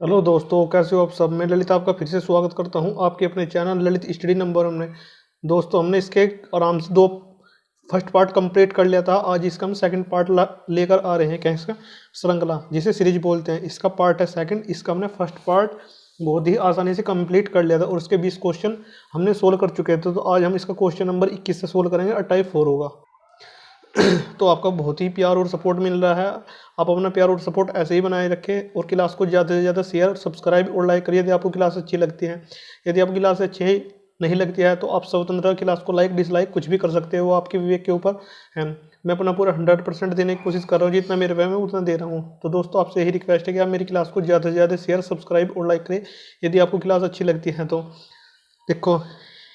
Hello दोस्तों, कैसे हो आप सब। मैं ललित आपका फिर से स्वागत करता हूं आपके अपने चैनल ललित स्टडी नंबर में। दोस्तों, हमने इसके आराम से दो फर्स्ट पार्ट कंप्लीट कर लिया था। आज इसका हम सेकंड पार्ट लेकर आ रहे हैं। क्या इसका श्रृंखला जिसे सीरीज बोलते हैं, इसका पार्ट है सेकंड। इसका हमने फर्स्ट पार्ट बहुत ही आसानी से कंप्लीट कर लिया था और उसके 20 क्वेश्चन हमने सोल्व कर चुके थे। तो आज हम इसका क्वेश्चन नंबर 21 से सोल्व करेंगे और टाइप 4 होगा। तो आपका बहुत ही प्यार और सपोर्ट मिल रहा है। आप अपना प्यार और सपोर्ट ऐसे ही बनाए रखें और क्लास को ज़्यादा से ज़्यादा शेयर, सब्सक्राइब और लाइक करिए यदि आपको क्लास अच्छी लगती है। यदि आपकी क्लास अच्छी नहीं लगती है तो आप स्वतंत्र क्लास को लाइक डिसलाइक कुछ भी कर सकते हो, आपके विवेक के ऊपर है। मैं अपना पूरा 100% देने की कोशिश कर रहा हूँ, जितना मेरे पे मैं उतना दे रहा हूँ। तो दोस्तों, आपसे यही रिक्वेस्ट है कि आप मेरी क्लास को ज़्यादा से ज़्यादा शेयर, सब्सक्राइब और लाइक करें यदि आपको क्लास अच्छी लगती है तो। देखो,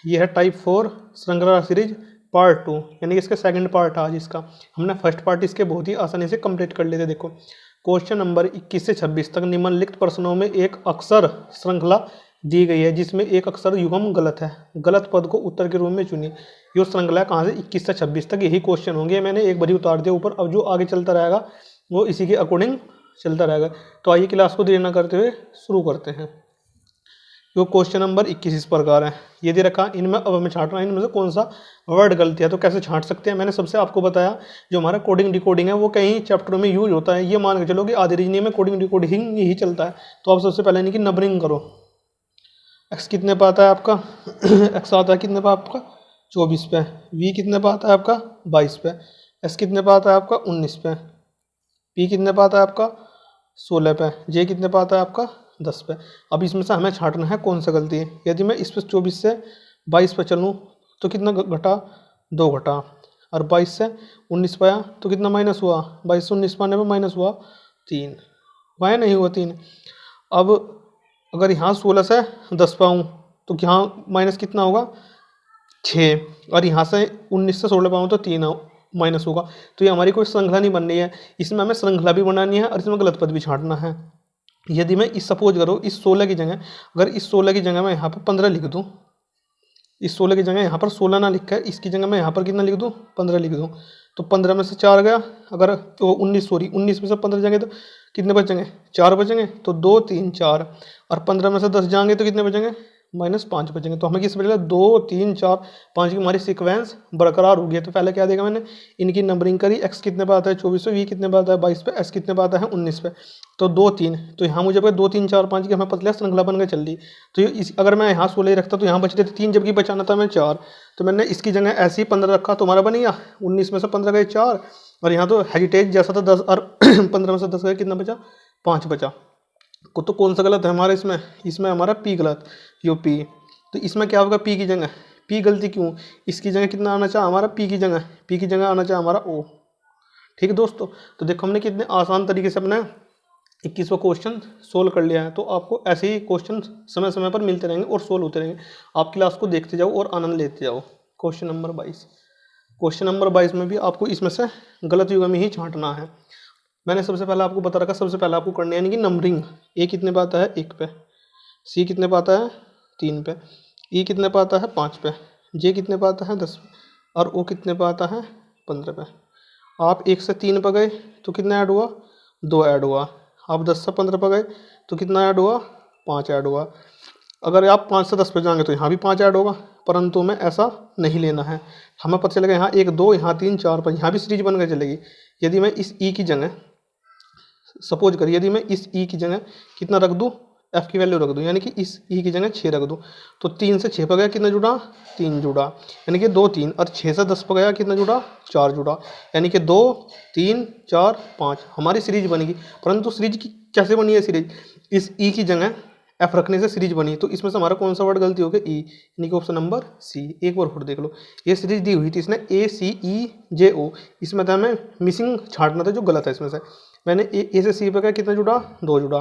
ये है टाइप 4 श्रृंखला सीरीज पार्ट 2, यानी कि इसका सेकंड पार्ट आज इसका। हमने फर्स्ट पार्ट इसके बहुत ही आसानी से कंप्लीट कर लिए थे। देखो, क्वेश्चन नंबर 21 से 26 तक निम्नलिखित प्रश्नों में एक अक्षर श्रृंखला दी गई है जिसमें एक अक्षर युग्म गलत है। गलत पद को उत्तर के रूप में चुनिए। ये श्रृंखला कहाँ से 21 से 26 तक यही क्वेश्चन होंगे। मैंने एक बारी उतार दिया ऊपर, अब जो आगे चलता रहेगा वो इसी के अकॉर्डिंग चलता रहेगा। तो आइए क्लास को देरी न करते हुए शुरू करते हैं। जो क्वेश्चन नंबर 21 इस प्रकार है, ये दे रखा। इनमें अब हमें छांटना है, इनमें से कौन सा वर्ड गलती है। तो कैसे छांट सकते हैं, मैंने सबसे आपको बताया जो हमारा कोडिंग डिकोडिंग है वो कई चैप्टरों में यूज होता है। ये मान के चलो कि आधे रीजनिंग में कोडिंग डिकोडिंग यही चलता है। तो आप सबसे पहले इनकी नंबरिंग करो। एक्स कितने पे आता है आपका एक्स आता है कितने पे आपका 24 पे। वी कितने पे आता है आपका 22 पे। एस कितने पे आता है आपका 19 पे। पी कितने पे आता है आपका 16 पे। जे कितने पे आता है आपका 10 पे। अब इसमें से हमें छांटना है कौन सा गलती है। यदि मैं इस पर 24 से 22 पे चलूँ तो कितना घटा 2 घटा, और 22 से 19 पे आया तो कितना माइनस हुआ। 22 से 19 पाने पर माइनस हुआ 3, हुआ या नहीं हुआ 3। अब अगर यहाँ 16 से 10 पे आऊँ तो यहाँ माइनस कितना होगा 6, और यहाँ से 19 से 16 पाऊँ तो 3 माइनस होगा। तो ये हमारी कोई श्रृंखला नहीं बन रही है। इसमें हमें श्रृंखला भी बनानी है और इसमें गलत पद भी छांटना है। यदि मैं इस सपोज करो इस 16 की जगह, अगर इस 16 की जगह मैं यहाँ पर 15 लिख दूँ, इस 16 की जगह यहाँ पर 16 ना लिख कर इसकी जगह मैं यहाँ पर कितना लिख दूँ 15 लिख दूँ, तो 15 में से 4 गया। अगर तो 19 में से 15 जाएंगे तो कितने बचेंगे 4 बचेंगे। तो 2 3 4, और 15 में से 10 जाएंगे तो कितने बचेंगे -5 बचेंगे। तो हमें किस बचेगा 2 3 4 5 की हमारी सीक्वेंस बरकरार हो गई। तो पहले क्या देगा मैंने इनकी नंबरिंग करी। एक्स कितने पे आता है 24 पे, वी कितने पे आता है 22 पे, एस कितने पे आता है 19 पे। तो 2 3, तो यहाँ मुझे 2 3 4 5 की हमें पतला श्रृंखला बन के चल रही। तो अगर मैं यहाँ 16 रखता तो यहाँ बचते थे 3, जबकि बचाना था मैं 4। तो मैंने इसकी जगह ऐसे ही 15 रखा तो हमारा बन गया 19 में से 15 गए 4, और यहाँ तो हेजिटेज जैसा था 10, और 15 में से 10 गए कितना बचा 5 बचा। तो कौन सा गलत है हमारा इसमें हमारा पी गलत, यो पी। तो इसमें क्या होगा पी की जगह, पी गलती क्यों, इसकी जगह कितना आना चाहिए हमारा पी की जगह आना चाहिए हमारा ओ। ठीक है दोस्तों, तो देखो हमने कितने आसान तरीके से अपना 21वां क्वेश्चन सोल्व कर लिया है। तो आपको ऐसे ही क्वेश्चन समय समय पर मिलते रहेंगे और सोल्व होते रहेंगे। आप क्लास को देखते जाओ और आनंद लेते जाओ। क्वेश्चन नंबर 22, क्वेश्चन नंबर 22 में भी आपको इसमें से गलत युग्म ही छांटना है। मैंने सबसे पहले आपको बता रखा, सबसे पहले आपको करनी है यानी कि नंबरिंग। ए कितने पे आता है 1 पे, सी कितने पे आता है 3 पे, ई कितने पे आता है 5 पे, जे कितने पे आता है 10 पे, और ओ कितने पे आता है 15 पे। आप 1 से 3 पे गए तो कितना ऐड हुआ 2 ऐड हुआ। आप 10 से 15 पे गए तो कितना ऐड हुआ 5 ऐड हुआ। अगर आप 5 से 10 पे जाएंगे तो यहाँ भी 5 ऐड होगा, परंतु हमें ऐसा नहीं लेना है। हमें पता चलेगा यहाँ 1 2 यहाँ 3 4 5, यहाँ भी सीरीज बन के चलेगी। यदि मैं इस ई की जगह सपोज करिए, यदि मैं इस ई की जगह कितना रख दूँ एफ की वैल्यू रख दूँ, यानी कि इस ई की जगह 6 रख दूँ, तो 3 से 6 पर गया कितना जुड़ा 3 जुड़ा, यानी कि 2 3, और 6 से 10 पर गया कितना जुड़ा 4 जुड़ा, यानी कि 2 3 4 5 हमारी सीरीज बनेगी। परंतु सीरीज की कैसे बनी है सीरीज, इस ई की जगह एफ रखने से सीरीज बनी। तो इसमें से हमारा कौन सा वर्ड गलती हो गया ई, यानी कि ऑप्शन नंबर सी। एक बार और देख लो, ये सीरीज दी हुई थी इसने ACEJO, इसमें था हमें मिसिंग छांटना था जो गलत है। इसमें से मैंने ए से सी पे गया कितना जुड़ा 2 जुड़ा।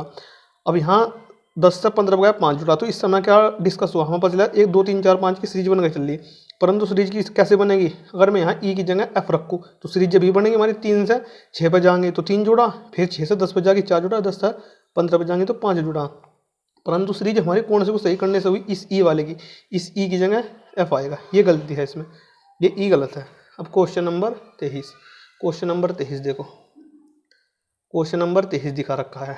अब यहाँ 10 से 15 पे गया 5 जुड़ा। तो इस समय क्या डिस्कस हुआ हमें पता चला 1 2 3 4 5 की सीरीज बन के चल रही है। परंतु सीरीज की कैसे बनेगी, अगर मैं यहाँ ई की जगह एफ रखूँ तो सीरीज जब भी बनेगी हमारी 3 से 6 पे जाएंगे तो 3 जुड़ा, फिर 6 से 10 पे जाएगी 4 जुड़ा, 10 से 15 पे जाएंगे तो 5 जुड़ा। परंतु सीरीज हमारी कौन से को सही करने से हुई इस ई वाले की, इस ई की जगह एफ आएगा। ये गलती है इसमें, ये ई गलत है। अब क्वेश्चन नंबर 23, क्वेश्चन नंबर 23 देखो, क्वेश्चन नंबर 23 दिखा रखा है।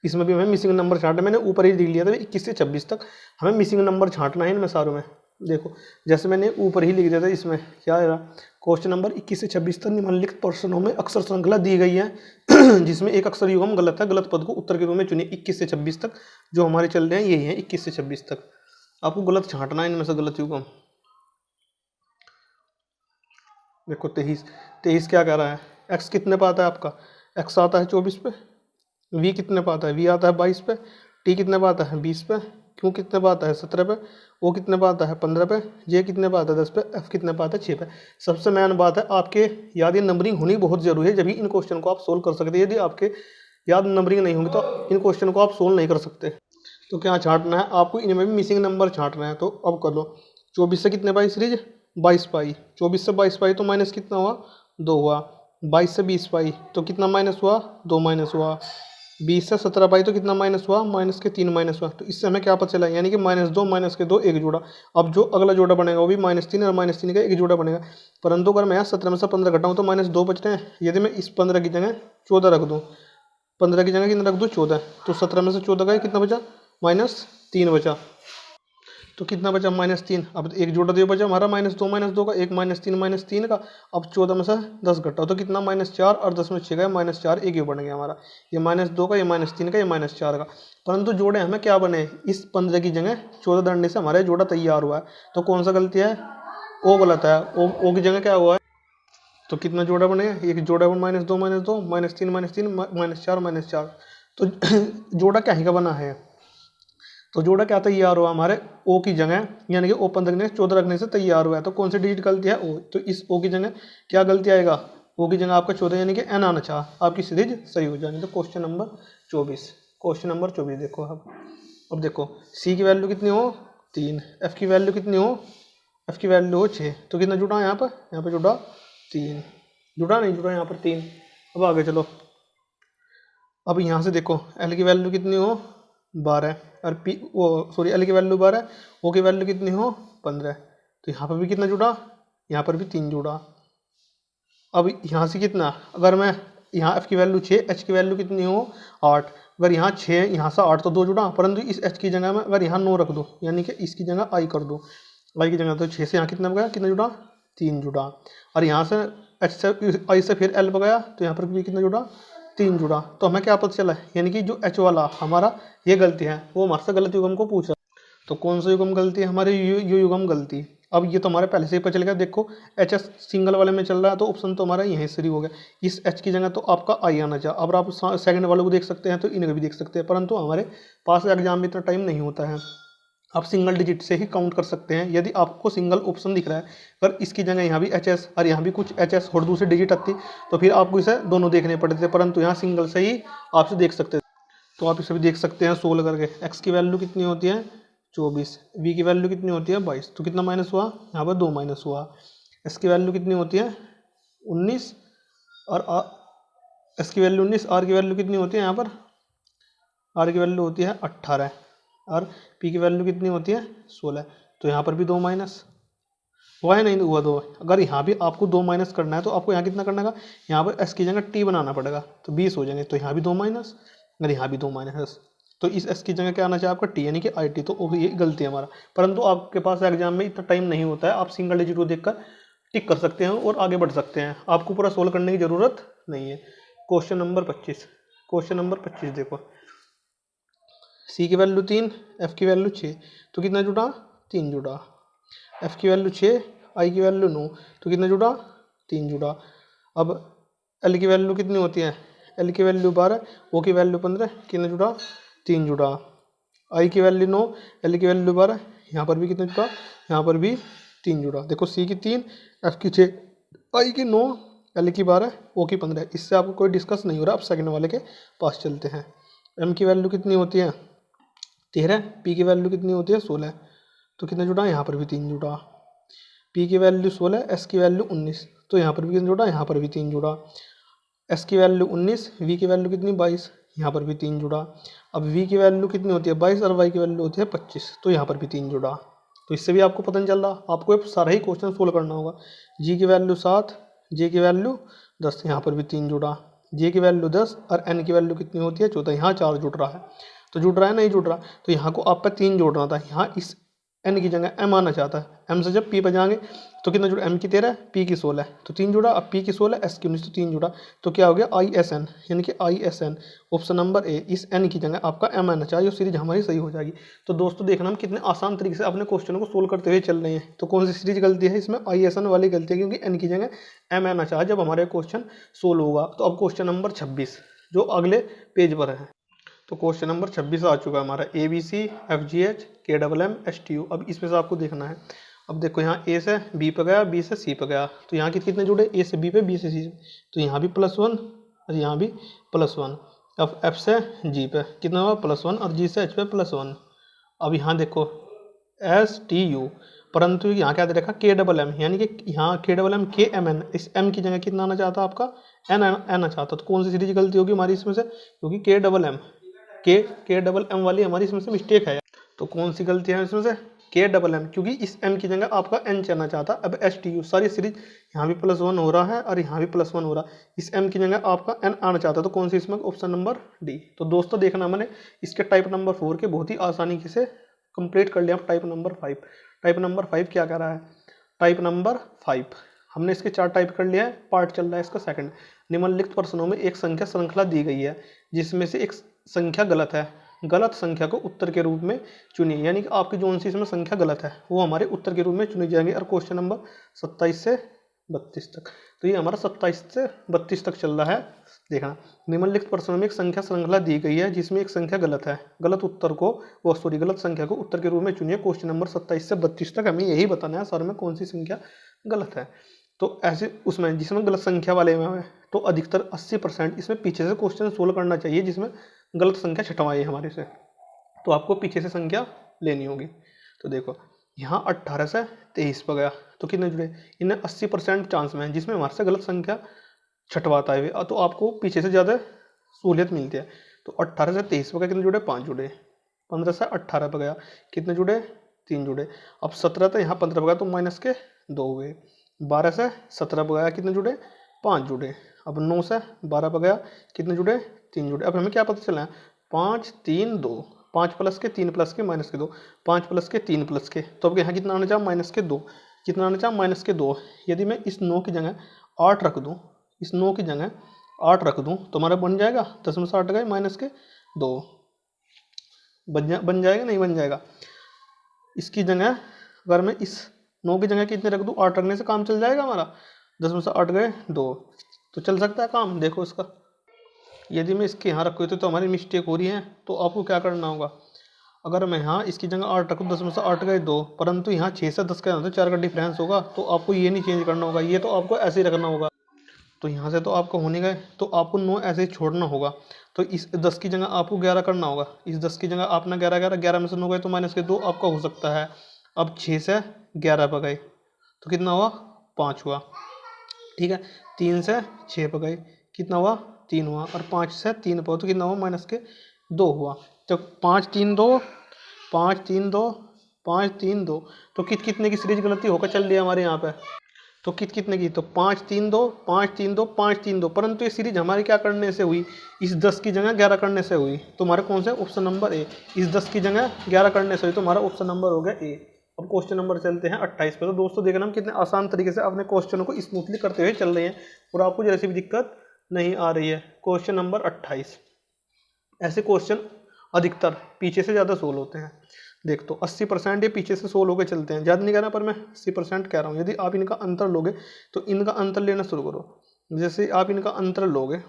इसमें भी हमें मिसिंग नंबर छांटना, मैंने ऊपर ही लिख लिया था 21 से 26 तक हमें मिसिंग नंबर छांटना है इनमें सारों में। देखो जैसे मैंने ऊपर ही लिख दिया था, इसमें क्या है, क्वेश्चन नंबर 21 से 26 तक निम्नलिखित प्रश्नों में अक्षर श्रृंखला दी गई है जिसमें एक अक्षर युग्म गलत है, गलत पद को उत्तर के रूप में चुनिए। 21 से 26 तक जो हमारे चल रहे हैं यही है, 21 से 26 तक आपको गलत छांटना है इनमें से गलत युग्म। देखो 23 क्या कह रहा है, एक्स कितने पे आता है आपका, एक्स आता है 24 पे, वी कितने पे आता है, वी आता है 22 पे, टी कितने पे आता है 20 पे, क्यू कितने पे आता है 17 पे, ओ कितने पे आता है 15 पे, जे कितने पे आता है 10 पे, एफ कितने पे आता है 6 पे। सबसे मेन बात है आपके याद ये नंबरिंग होनी बहुत जरूरी है, जब इन क्वेश्चन को आप सोल्व कर सकते हैं। यदि आपके याद नंबरिंग नहीं होंगी तो इन क्वेश्चन को आप सोल्व नहीं कर सकते। तो क्या छांटना है आपको, इनमें भी मिसिंग नंबर छांटना है। तो अब कर लो, 24 से कितने पाई सीरीज 22 पाई, 24 से 22 पाई तो माइनस कितना हुआ 2 हुआ, 22 से 20 पाई तो कितना माइनस हुआ 2 माइनस हुआ, 20 से 17 पाई तो कितना माइनस हुआ माइनस के 3 माइनस हुआ। तो इससे हमें क्या पता चला, यानी कि -2 माइनस के 2 एक जोड़ा। अब जो अगला जोड़ा बनेगा वो भी -3 और -3 का एक जोड़ा बनेगा। परंतु अगर मैं यहाँ 17 में से 15 घटाऊँ तो -2 बच रहे हैं। यदि मैं इस 15 की जगह 14 रख दूँ, 15 की जगह कितना रख दूँ 14, तो 17 में से 14 का कितना बचा -3 बचा। तो कितना बचा -3। अब एक जोड़ा तो ये बचा हमारा -2 का, एक -3 का। अब 14 में से 10 घटाओ तो कितना -4 और 10 में 6 का -4, एक ही बन गया हमारा, ये -2 का, ये -3 का, ये -4 का। परंतु जोड़े हमें क्या बने, इस 15 की जगह 14 डालने से हमारा जोड़ा तैयार हुआ है। तो कौन सा गलती है, ओ गलत है। ओ की जगह क्या हुआ है, तो कितना जोड़ा बनेगा, एक जोड़ा -2 -2 -3 -4 -4। तो जोड़ा क्या ही का बना है, तो जोड़ा क्या तैयार हुआ हमारे ओ की जगह, यानी कि ओ 15 ने 14 रखने से तैयार हुआ है। तो कौन सी डिजिट गलती है ओ, तो इस ओ की जगह क्या गलती आएगा, ओ की जगह आपका 14 यानी कि एन आना चाह, आपकी सीरीज सही हो जाएगी। तो क्वेश्चन नंबर 24 देखो अब देखो सी की वैल्यू कितनी हो 3, एफ की वैल्यू कितनी हो, एफ की वैल्यू हो 6, तो कितना जुड़ा यहाँ पर जुड़ा 3, जुड़ा नहीं जुड़ा यहाँ पर 3। अब आगे चलो, अब यहाँ से देखो एल की वैल्यू कितनी हो 12 और पी वो सॉरी एल की वैल्यू 12, ओ की वैल्यू कितनी हो 15। तो यहाँ पर भी कितना जुड़ा, यहाँ पर भी 3 जुड़ा। अब यहाँ से कितना, अगर मैं यहाँ एफ की वैल्यू 6, एच की वैल्यू कितनी हो 8, अगर यहाँ 6 यहाँ से 8 तो 2 जुड़ा। परंतु इस एच की जगह में अगर यहाँ 9 रख दो, यानी कि इसकी जगह आई कर दो, आई की जगह, तो 6 से यहाँ कितना गया, कितना जुड़ा 3 जुड़ा। और यहाँ से एच से आई से फिर एल गया तो यहाँ पर भी कितना जुड़ा 3 जुड़ा। तो हमें क्या पता चला, यानी कि जो एच वाला हमारा ये गलती है वो हमारे से गलत युग्म को पूछ रहा है। तो कौन सा युग्म गलती है, हमारे यू युग्म गलती। अब ये तो हमारे पहले से ही पता चल गया। देखो एच एस सिंगल वाले में चल रहा है तो ऑप्शन तो हमारा यहीं से हो गया, इस एच की जगह तो आपका आई आना चाहिए। अब आप सेकंड वाले को देख सकते हैं तो इन्हें भी देख सकते हैं, परंतु हमारे पास एग्जाम में इतना टाइम नहीं होता है। आप सिंगल डिजिट से ही काउंट कर सकते हैं। यदि आपको सिंगल ऑप्शन दिख रहा है, अगर इसकी जगह यहाँ भी एच एस और यहाँ भी कुछ एच एस और दूसरी डिजिट आती तो फिर आपको इसे दोनों देखने पड़ते थे, परंतु यहाँ सिंगल से ही आपसे देख सकते थे। तो आप इसे भी देख सकते हैं सोल्व करके। एक्स की वैल्यू कितनी होती है 24, वी की वैल्यू कितनी होती है 22, तो कितना माइनस हुआ, यहाँ पर 2 माइनस हुआ। एस की वैल्यू कितनी होती है 19 और एस की वैल्यू 19, आर की वैल्यू कितनी होती है, यहाँ पर आर की वैल्यू होती है 18 और पी की वैल्यू कितनी होती है 16। तो यहाँ पर भी 2 माइनस हुआ है, नहीं हुआ 2। अगर यहाँ भी आपको 2 माइनस करना है तो आपको यहाँ कितना करना है, यहाँ पर एस की जगह टी बनाना पड़ेगा, तो 20 हो जाएंगे। तो यहाँ भी 2 माइनस, अगर यहाँ भी 2 माइनस, तो इस एस की जगह क्या आना चाहिए आपका टी, यानी कि आई टी। तो ये गलती है हमारा। परंतु आपके पास एग्जाम में इतना टाइम नहीं होता है, आप सिंगल डिजिट को देखकर टिक कर सकते हैं और आगे बढ़ सकते हैं, आपको पूरा सोल्व करने की ज़रूरत नहीं है। क्वेश्चन नंबर 25 देखो, सी की वैल्यू 3, एफ की वैल्यू 6, तो कितना जुड़ा 3 जुड़ा। एफ की वैल्यू 6, आई की वैल्यू 9, तो कितना जुड़ा 3 जुड़ा। अब एल की वैल्यू कितनी होती है, एल की वैल्यू 12, ओ की वैल्यू 15, कितना जुड़ा 3 जुड़ा। आई की वैल्यू 9, एल की वैल्यू 12, यहाँ पर भी कितना जुड़ा, यहाँ पर भी 3 जुड़ा। देखो सी की 3, एफ की 6, आई की 9, एल की 12, ओ की 15। इससे आपको कोई डिस्कस नहीं हो रहा। अब सेकंड वाले के पास चलते हैं। एम की वैल्यू कितनी होती है 13, पी की वैल्यू कितनी होती है 16, तो कितना जुड़ा, यहाँ पर भी 3 जुड़ा। पी की वैल्यू 16, एस की वैल्यू 19, तो यहाँ पर भी कितना जुड़ा, यहाँ पर भी 3 जुड़ा। एस की वैल्यू 19, वी की वैल्यू कितनी 22, यहाँ पर भी 3 जुड़ा। अब वी की वैल्यू कितनी होती है 22 और वाई की वैल्यू होती है 25, तो यहाँ पर भी 3 जुड़ा। तो इससे भी आपको पता नहीं चल रहा, आपको सारा ही क्वेश्चन सोल्व करना होगा। जी की वैल्यू 7, जे की वैल्यू 10, यहाँ पर भी 3 जुड़ा। जे की वैल्यू 10 और एन की वैल्यू कितनी होती है 14। यहाँ 4 जुड़ रहा है, तो जुड़ रहा है नहीं जुड़ रहा, तो यहाँ को आप पे 3 जोड़ना था। यहाँ इस एन की जगह एम आना चाहता है, एम से जब पी पर जाएंगे तो कितना जुड़ा, एम की 13 पी की 16 तो 3 जुड़ा, अब पी की 16 एस की 19 तो 3 जुड़ा, तो क्या हो गया आई एस एन, यानी कि I S N. Option number A, इस एन की जगह आपका एम आना चाहिए, सीरीज हमारी सही हो जाएगी। तो दोस्तों देखना हम कितने आसान तरीके से अपने क्वेश्चन को सोल्व करते हुए चल रहे हैं। तो कौन सी सीरीज गलती है इसमें, आई एस एन वाली गलती है, क्योंकि एन की जगह एम आना चाहिए जब हमारे क्वेश्चन सोल्व होगा। तो अब क्वेश्चन नंबर 26 जो अगले पेज पर है, तो क्वेश्चन नंबर 26 आ चुका है हमारा, A B C F G H K double M S T U. अब इसमें से आपको देखना है, अब देखो यहाँ ए से बी पे गया, बी से सी पे गया, तो यहाँ कितने जुड़े, ए से बी पे, बी से सी, तो यहाँ भी +1 और यहाँ भी +1। अब एफ से जी पे कितना हुआ +1 और जी से एच पे +1। अब यहाँ देखो एस टी यू, परंतु यहाँ क्या दे रखा के डबल एम, यानी कि यहाँ के डबल एम के एम एन, इस एम की जगह कितना आना चाहता आपका एन आना चाहता। तो कौन सी सीरीज गलती होगी हमारी इसमें से, क्योंकि के डबल एम वाली हमारी इसमें से मिस्टेक है। तो कौन सी गलती है इसमें से, के डबल एम, क्योंकि इस एम की जगह आपका एन चलना चाहता। अब एस टी यू, सारी सीरीज यहाँ भी +1 हो रहा है और यहाँ भी +1 हो रहा है, इस एम की जगह आपका एन आना चाहता। तो कौन सी इसमें, ऑप्शन नंबर डी। तो दोस्तों देखना मैंने इसके टाइप नंबर 4 के बहुत ही आसानी से कंप्लीट कर लिया। टाइप नंबर 5, टाइप नंबर 5 क्या कह रहा है, टाइप नंबर 5 हमने इसके 4 टाइप कर लिया है, पार्ट चल रहा है इसका सेकंड। निम्नलिखित प्रश्नों में एक संख्या श्रृंखला दी गई है जिसमें से एक संख्या गलत है, गलत संख्या को उत्तर के रूप में चुनिए, यानी कि आपकी जो सी इसमें संख्या गलत है वो हमारे उत्तर के रूप में चुनी जाएंगे। और क्वेश्चन नंबर 27 से 32 तक, तो ये हमारा 27 से 32 तक चल रहा है। देखना, निम्नलिखित प्रश्नों में एक संख्या श्रृंखला दी गई है जिसमें एक संख्या गलत है, गलत संख्या को उत्तर के रूप में चुनिए। क्वेश्चन नंबर 27 से 32 तक हमें यही बताना है सर में कौन सी संख्या गलत है। तो ऐसे उसमें जिसमें गलत संख्या वाले में है तो अधिकतर 80% इसमें पीछे से क्वेश्चन सोल्व करना चाहिए जिसमें गलत संख्या छटवाई है हमारे से, तो आपको पीछे से संख्या लेनी होगी। तो देखो यहाँ 18 से 23 पर गया तो कितने जुड़े, इन्हें 80% चांस में है जिसमें हमारे से गलत संख्या छटवाता है, तो आपको पीछे से ज़्यादा सहूलियत मिलती है। तो 18 से 23 पर गया कितने जुड़े, 5 जुड़े। 15 से 18 पर गया कितने जुड़े, 3 जुड़े। अब 17 था यहाँ 15 पर गया तो माइनस के 2 हुए। 12 से 17 पर गया कितने जुड़े, 5 जुड़े। अब 9 से 12 पर गया कितने जुड़े, 3 जुड़े। अब हमें क्या पता चला है, 5 3 2, 5 प्लस के 3 प्लस के माइनस के 2, 5 प्लस के 3 प्लस के, तो अब यहाँ कितना आना चाहिए -2, कितना आना चाहिए -2। यदि मैं इस 9 की जगह 8 रख दूँ, इस 9 की जगह 8 रख दूँ तो हमारा बन जाएगा 10 में से 8 गए -2, बन जाएगा नहीं बन जाएगा। इसकी जगह अगर मैं इस 9 की जगह कितने रख दूँ, 8 रखने से काम चल जाएगा हमारा, 10 में से 8 गए 2, तो चल सकता है काम। देखो इसका, यदि मैं इसके यहाँ रखूँ तो हमारी मिस्टेक हो रही है, तो आपको क्या करना होगा, अगर मैं यहाँ इसकी जगह 8 रखूँ, 10 में से 8 गए 2, परंतु यहाँ 6 से 10 का तो 4 का डिफरेंस होगा, तो आपको ये नहीं चेंज करना होगा, ये तो आपको ऐसे ही रखना होगा। तो यहाँ से तो आपको होने गए, तो आपको 9 ऐसे ही छोड़ना होगा। तो इस 10 की जगह आपको 11 करना होगा, इस 10 की जगह आपने 11 में से 9 गए तो -2 आपका हो सकता है। अब 6 से 11 पर गए तो कितना हुआ, 5 हुआ, ठीक है। 3 से 6 पर गए कितना हुआ, 3 हुआ। और 5 से 3 पर तो कितना हुआ, -2 हुआ। तो 5 3 2 5 3 2 5 3 2, तो कितने की सीरीज गलती होकर चल रही है हमारे यहाँ पे, तो कितने की, तो 5 3 2 5 3 2 5 3 2, परंतु ये सीरीज हमारी क्या करने से हुई, इस 10 की जगह 11 करने से हुई। तो हमारे कौन से, ऑप्शन नंबर ए, इस 10 की जगह 11 करने से हुई, तो हमारा ऑप्शन नंबर हो गया ए। अब क्वेश्चन नंबर चलते हैं 28 पे। तो दोस्तों देखना हम कितने आसान तरीके से अपने क्वेश्चनों को स्मूथली करते हुए चल रहे हैं और आपको जैसे भी दिक्कत नहीं आ रही है। क्वेश्चन नंबर 28, ऐसे क्वेश्चन अधिकतर पीछे से ज़्यादा सोल्व होते हैं। देख तो 80% ये पीछे से सोल्व होकर चलते हैं, ज़्यादा नहीं कहना पर मैं 80% कह रहा हूँ। यदि आप इनका अंतर लोगे तो इनका अंतर लेना शुरू करो। जैसे आप इनका अंतर लोगे,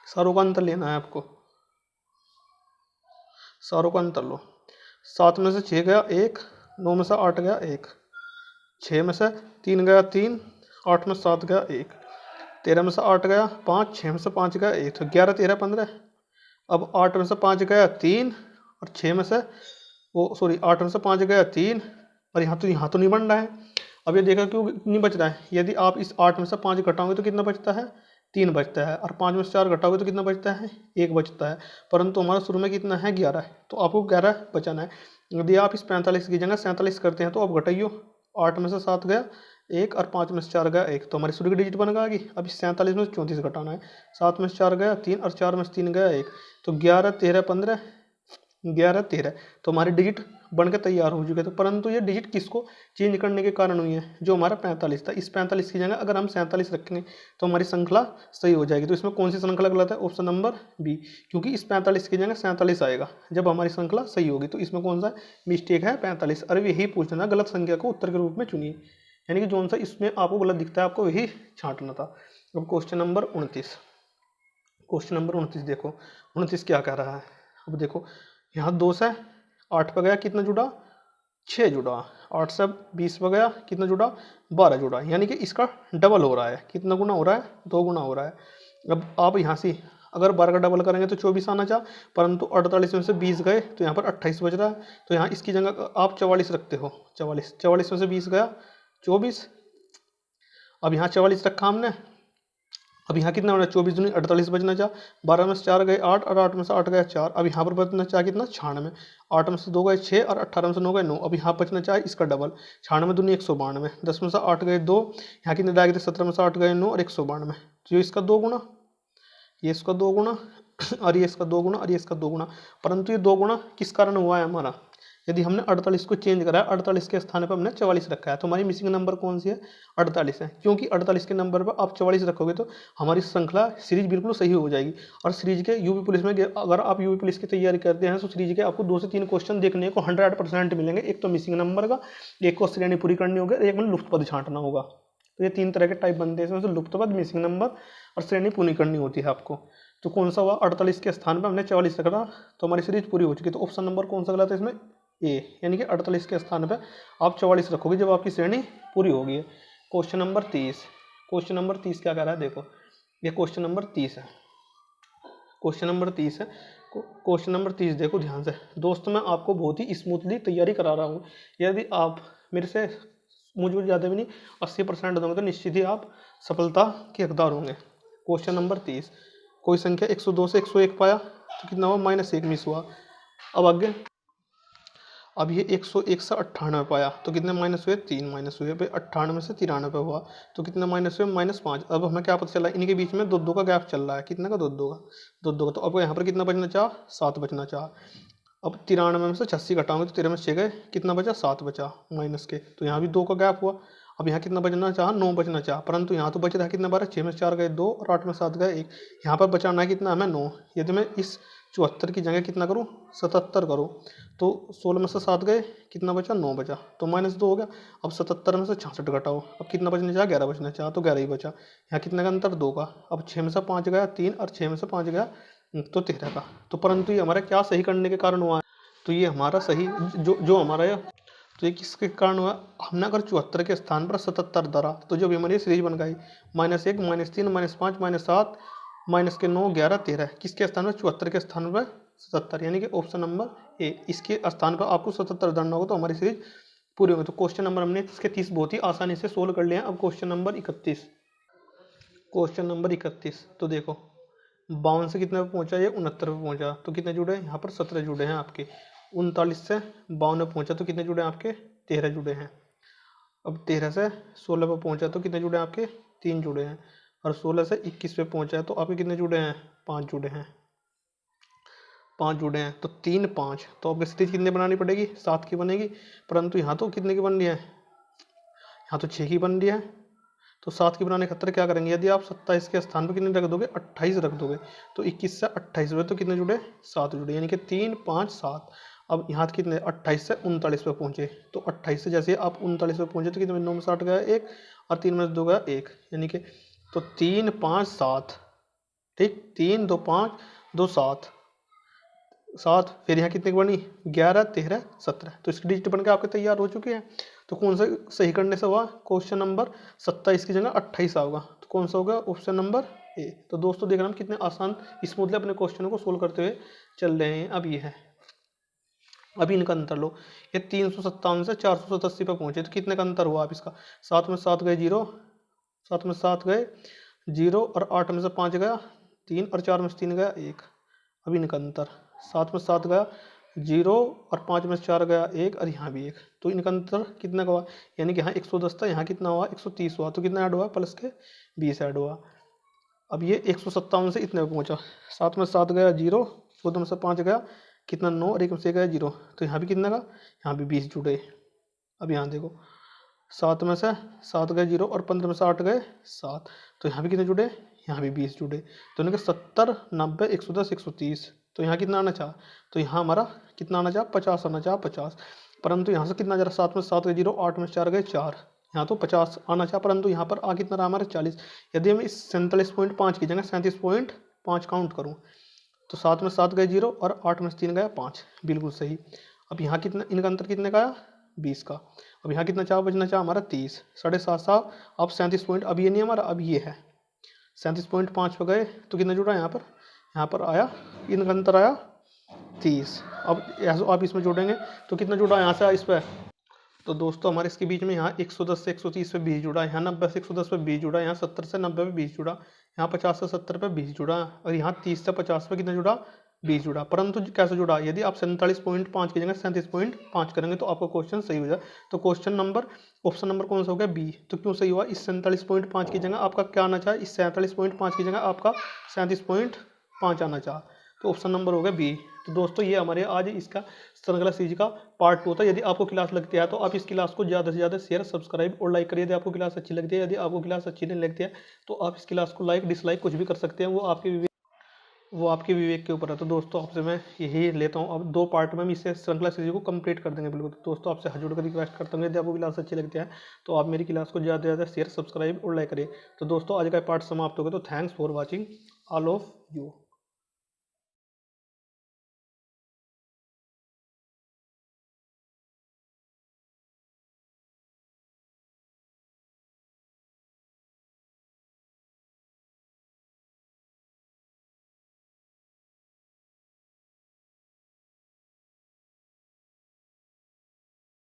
सारों का अंतर लेना है आपको, सारों का अंतर लो। 7 में से 6 गया 1, 9 में से 8 गया 1, 6 में से 3 गया 3, 8 में 7 गया 1, 13 में से 8 गया 5, 6 में से 5 गया 1, तो 11 13 15। अब 8 में से 5 गया 3 और 6 में से 8 में से 5 गया 3, और यहाँ तो नहीं बन रहा है। अब ये देखा क्यों नहीं बच रहा है, यदि आप इस 8 में से 5 घटाओगे तो कितना बचता है, 3 बचता है, और 5 में से 4 घटाओगे तो कितना बचता है, 1 बचता है। परंतु हमारा शुरू में कितना है, 11 है, तो आपको 11 बचाना है। यदि आप इस 45 की जगह 47 करते हैं तो आप घटाइयो, 8 में से 7 गया एक और 5 में से 4 गया 1, तो हमारी शुरू की डिजिट बन गई। अब इस 47 में से 34 घटाना है। 7 में से 4 गया 3 और 4 में से 3 गया 1, तो 11 13 15, 11 13, तो हमारी डिजिट बन के तैयार हो चुके थे। परंतु ये डिजिट किसको चेंज करने के कारण हुई है, जो हमारा 45 था। इस 45 की जगह अगर हम 47 रखेंगे तो हमारी श्रृंखला सही हो जाएगी। तो इसमें कौन सी श्रृंखला गलत है, ऑप्शन नंबर बी, क्योंकि इस 45 की जगह 47 आएगा जब हमारी श्रृंखला सही होगी। तो इसमें कौन सा मिस्टेक है, 45। अरे यही पूछना, गलत संख्या को उत्तर के रूप में चुनिए, यानी कि जो सा इसमें आपको गलत दिखता है आपको वही छांटना था। अब क्वेश्चन नंबर 29, क्वेश्चन नंबर 29 देखो, 29 क्या कह रहा है। अब देखो यहाँ 2 से 8 पे गया, कितना जुड़ा, 6 जुड़ा। 8 से 20 पे गया, कितना जुड़ा, 12 जुड़ा, यानी कि इसका डबल हो रहा है। कितना गुना हो रहा है, 2 गुना हो रहा है। अब आप यहाँ से अगर 12 का डबल करेंगे तो 24 आना चाह, परंतु 48 में से 20 गए तो यहाँ पर 28 बच रहा है। तो यहाँ इसकी जगह आप 44 रखते हो, 44 में से 20 गया 24। अब यहाँ 44 रखा हमने, अब यहाँ कितना बना, 24 दूनी 48 बचना चाह। 12 में से 4 गए 8 और 8 में से 8 गया 4। अब यहाँ पर बचना चाह कितना, 96। 8 में से 2 गए 6 और 18 में से 9 गए 9। अब यहाँ बचना चाहे इसका डबल, 96 दूनी 192। 10 में से 8 गए 2, यहाँ कितने डाल गए, 17 में से 8 गए 9 और 192। तो इसका 2 गुना, ये इसका 2 गुना और ये इसका 2 गुना और ये इसका 2 गुना। परंतु ये 2 गुना किस कारण हुआ है हमारा, यदि हमने 48 को चेंज करा है, 48 के स्थान पर हमने 44 रखा है, तो हमारी मिसिंग नंबर कौन सी है, 48 है। क्योंकि 48 के नंबर पर आप 44 रखोगे तो हमारी श्रृंखला सीरीज बिल्कुल सही हो जाएगी। और सीरीज के यूपी पुलिस में अगर आप यूपी पुलिस की तैयारी करते हैं तो सीरीज के आपको 2 से 3 क्वेश्चन देखने को 100% मिलेंगे। एक तो मिसिंग नंबर का, एक को श्रेणी पूरी करनी होगी, एक में लुप्त पद छांटना होगा। तो ये 3 तरह के टाइप बनते हैं, इसमें से लुप्त पद, मिसिंग नंबर और श्रेणी पूरी करनी होती है आपको। तो कौन सा हुआ, 48 के स्थान पर हमने 44 रखा, तो हमारी सीरीज पूरी हो चुकी। तो ऑप्शन नंबर कौन सा गलत है इसमें, ए, यानी कि 48 के स्थान पर आप 44 रखोगे जब आपकी श्रेणी पूरी होगी। क्वेश्चन नंबर 30, क्वेश्चन नंबर 30 क्या कह रहा है, देखो ये क्वेश्चन नंबर 30 है। क्वेश्चन नंबर 30 है, क्वेश्चन नंबर 30 देखो ध्यान से। दोस्तों मैं आपको बहुत ही स्मूथली तैयारी करा रहा हूँ। यदि आप मेरे से, मुझे ज़्यादा भी नहीं, 80% दोगे तो निश्चित ही आप सफलता के हकदार होंगे। क्वेश्चन नंबर 30, कोई संख्या 102 से 101 पाया तो कितना हुआ, -1 मिस हुआ। अब आगे, अब ये 101 से 98 पाया तो कितने माइनस हुए, 3 माइनस हुए। भाई 98 से 93 हुआ तो कितने माइनस हुए, -5। अब हमें क्या पता चला, इनके बीच में 2 का गैप चल रहा है। कितने का, 2 का। तो अब यहाँ पर कितना बचना चाह, 7 बचना चाह। अब 93 में से 86 घटाओगे तो 13 में 6 गए, कितना बचा, 7 बचा माइनस के। तो यहाँ भी 2 का गैप हुआ। अब यहाँ कितना बचना चाह, 9 बचना चाह, परंतु यहाँ तो बच रहा है कितना, 12। 6 में 4 गए 2 और 8 में 7 गए 1। यहाँ पर बचाना है कितना हमें, 9। यदि मैं इस 74 की जगह कितना करूँ, 77 करूँ, तो 16 में से 7 गए, कितना बचा, 9 बचा, तो -2 हो गया। अब 77 में से 66 घटाओ, अब कितना बचना चाह, 11 बचना चाह, तो 11 ही बचा। यहाँ कितना का अंतर, 2 का। अब 6 में से 5 गया 3 और 6 में से 5 गया तो 13 का। तो परंतु ये हमारा क्या सही करने के कारण हुआ है, तो ये हमारा सही जो हमारा, तो ये किसके कारण हुआ, हमने अगर 74 के स्थान पर 77 धरा तो जो भी हमारी सीरीज बन गई, -1 -3 -5 -7 -9 11 13, किसके स्थान पर, 74 के स्थान पर 77, यानी कि ऑप्शन नंबर ए, इसके स्थान पर आपको 77 धरना होगा तो हमारी सीरीज पूरी होगी। तो क्वेश्चन नंबर हमने इसके 30 बहुत ही आसानी से सोल्व कर लिया। अब क्वेश्चन नंबर 31, क्वेश्चन नंबर 31, तो देखो 52 से कितने पे पहुंचा, ये 69 पे पहुंचा, तो कितने जुड़े हैं यहाँ पर, 17 जुड़े हैं आपके। 39 से 52 पे पहुंचा तो कितने जुड़े हैं आपके, 13 जुड़े हैं। अब 13 से 16 पे पहुंचा तो कितने जुड़े हैं आपके, 3 जुड़े हैं। और 16 से 21 पे पहुंचा है तो आपके कितने जुड़े हैं, 5 जुड़े हैं, 5 जुड़े हैं। तो 3 5, तो आपको स्थिति कितने बनानी पड़ेगी, 7 की बनेगी। परंतु यहाँ तो कितने की बन रही है, यहाँ तो 6 की बन रही है। तो 7 की बनाने खातर क्या करेंगे, यदि आप 27 के स्थान पर कितने रख दोगे, 28 रख दोगे, तो 21 से 28 हुए तो कितने जुड़े, 7 जुड़े, यानी कि 3 5 7। अब यहाँ कितने, 28 से 39 पे पहुंचे, तो 28 से जैसे आप 39 पे पहुंचे तो कितने, 9 में से 8 गया 1 और 3 में से 2 गया 1, यानी कि तो 3 5 7, ठीक, 3 2 5 2 7 7। फिर यहाँ कितने की बनी, 11 13 17, तो इसकी डिजिट बन के आपके तैयार हो चुकी है। तो कौन सा सही करने से हुआ, क्वेश्चन नंबर 27 की जगह 28 होगा, तो कौन सा होगा, ऑप्शन नंबर ए। तो दोस्तों देख रहे हम कितने आसान स्मूथली अपने क्वेश्चनों को सोल्व करते हुए चल रहे हैं। अब ये है, अभी इनका अंतर लो, ये 357 से 487 पे पहुंचे तो कितने का अंतर हुआ आप इसका, 7 में 7 गए 0, 7 में 7 गए 0 और 8 में से 5 गया 3 और 4 में से 3 गया 1। अभी इनका अंतर, 7 में 7 गया जीरो और 5 में से 4 गया 1 और यहाँ भी 1, तो इनका अंतर कितना का हुआ, यानी कि यहाँ 110 था, यहाँ कितना हुआ 130 हुआ, तो कितना ऐड हुआ प्लस के 20 ऐड हुआ। अब ये 157 से इतने पे पहुँचा, 7 में 7 गया 0, 2 में से 5 गया कितना 9 और 1 में से गया 0, तो यहाँ भी कितना का, यहाँ भी 20 जुड़े। अब यहाँ देखो 7 में से 7 गए 0 और 15 में से 8 गए 7, तो यहाँ भी कितने जुड़े, यहाँ भी 20 जुड़े। तो इन्होंने 70 90 110 130, तो यहाँ कितना आना चाहा, तो यहाँ हमारा कितना आना चाहा 50 आना चाहा 50, परंतु यहाँ से कितना जरा 7 में 7 गए 0 8 में 4 गए 4, यहाँ तो 50 आना चाहा, परंतु यहाँ पर आ कितना रहा हमारा 40। यदि हम इस 47.5 की जगह 37.5 काउंट करूँ तो 7 में 7 गए 0 और 8 में से 3 गया 5, बिल्कुल सही। अब यहाँ कितना, इनका अंतर कितने का आया 20 का। अब यहाँ कितना चाह बचना चाह हमारा 30, 7.5 अब 37 पॉइंट, अब ये नहीं हमारा, अब ये है 37.5 पे गए तो कितना जुड़ा यहाँ पर आया, इनका अंतर आया 30। अब आप इसमें जोड़ेंगे तो कितना जुड़ा यहाँ से इस पर, तो दोस्तों हमारे इसके बीच में यहाँ 110 से 130 पे 20 जुड़ा, यहाँ 90 से 110 पे 20 जुड़ा, यहाँ 70 से 90 पे 20 जुड़ा, यहाँ 50 से 70 पे 20 जुड़ा, और यहाँ 30 से 50 पे कितना जुड़ा 20 जुड़ा। परंतु कैसे जुड़ा, यदि आप 47.5 की जगह 37.5 करेंगे तो आपका क्वेश्चन सही हो जाए। तो क्वेश्चन नंबर ऑप्शन नंबर कौन सा हो गया बी। तो क्यों सही हुआ, इस 47.5 की जगह आपका क्या आना चाहिए, इस 47.5 की जगह आपका 37.5 आना चाहिए, तो ऑप्शन नंबर हो गया बी। तो दोस्तों ये हमारे आज इसका श्रृंखला सीरीज का पार्ट 2 था। यदि आपको क्लास लगती है तो आप इस क्लास को ज़्यादा से ज़्यादा शेयर सब्सक्राइब और लाइक करिए। यदि आपको क्लास अच्छी लगती है, यदि आपको क्लास अच्छी नहीं लगती है तो आप इस क्लास को लाइक डिसलाइक कुछ भी कर सकते हैं, वो आपके विवेक के ऊपर है। तो दोस्तों आपसे मैं यही लेता हूँ, अब 2 पार्ट में हम इसे श्रृंखला सीरीज को कंप्लीट कर देंगे बिल्कुल। तो दोस्तों आपसे हाथ जोड़कर रिक्वेस्ट करता हूँ, यदि आपको क्लास अच्छी लगती है तो आप मेरी क्लास को ज़्यादा से ज़्यादा शेयर सब्सक्राइब और लाइक करिए। तो दोस्तों आज का पार्ट समाप्त हो गया, तो thanks for watching all of you.